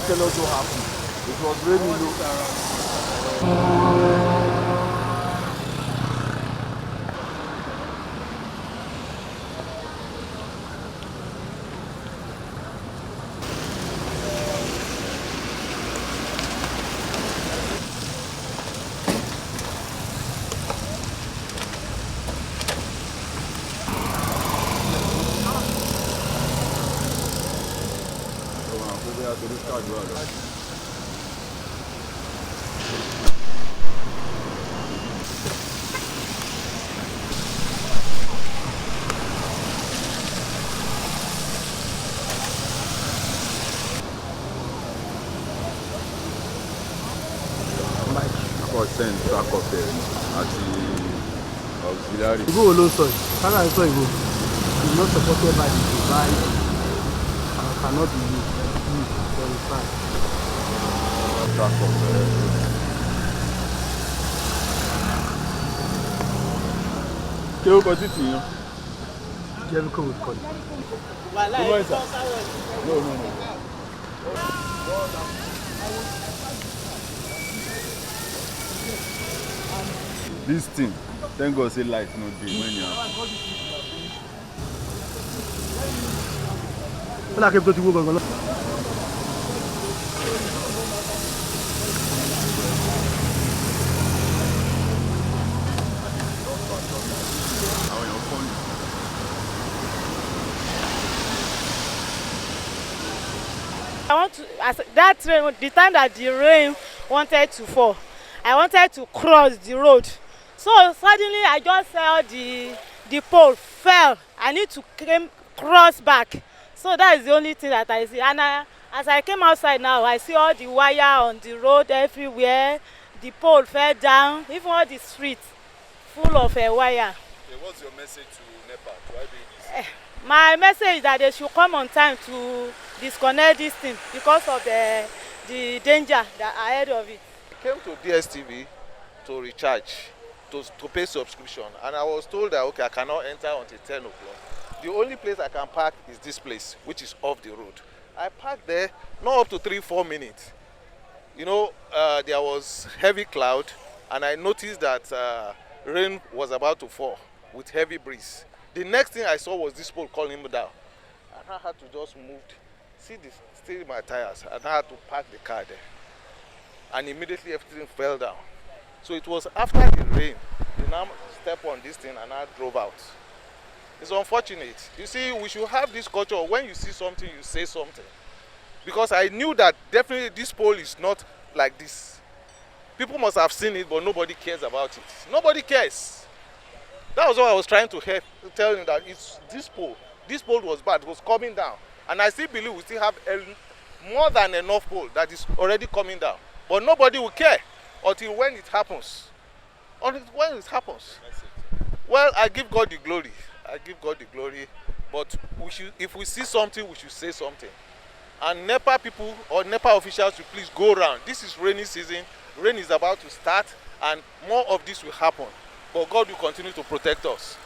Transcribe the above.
tell us what happened. It was raining. Send back up there at the auxiliary. Igbo Olo soil. Kana is not Igbo. It's not supported by the device and cannot be used. Verified. Back up there. Ṣé o kọ títì yẹn? Jericho will call it. No. This thing, thank God say light no dey when you are. Ó dà kí ebi tó ti wó gangan náà. Àwọn èèyàn fọ́ọ̀nù. I want to, as that rain, the time that the rain wanted to fall, I wanted to cross the road. So suddenly I just saw the pole fell. I need to cross back. So that is the only thing that I see. And as I came outside now, I see all the wire on the road everywhere. The pole fell down, even all the streets full of a wire. Okay, what's your message to NEPA, to IBEDC? My message is that they should come on time to disconnect this thing because of the danger that ahead of it. I came to DSTV to recharge, to pay subscription, and I was told that okay, I cannot enter until 10 o'clock. The only place I can park is this place, which is off the road. I parked there, not up to 3-4 minutes. You know, there was heavy cloud, and I noticed that rain was about to fall with heavy breeze. The next thing I saw was this pole calling me down, and I had to just move. See this, still my tires, and I had to park the car there. And immediately everything fell down. So it was after the rain, they now stepped on this thing and I drove out. It's unfortunate. You see, we should have this culture. When you see something, you say something. Because I knew that definitely this pole is not like this. People must have seen it, but nobody cares about it. Nobody cares. That was what I was trying to tell him, that it's this pole. This pole was bad. It was coming down. And I still believe we still have more than enough pole that is already coming down. But nobody will care until when it happens. Until when it happens. Well, I give God the glory. I give God the glory. But we should, if we see something, we should say something. And NEPA people or NEPA officials should please go around. This is rainy season. Rain is about to start, and more of this will happen. But God will continue to protect us.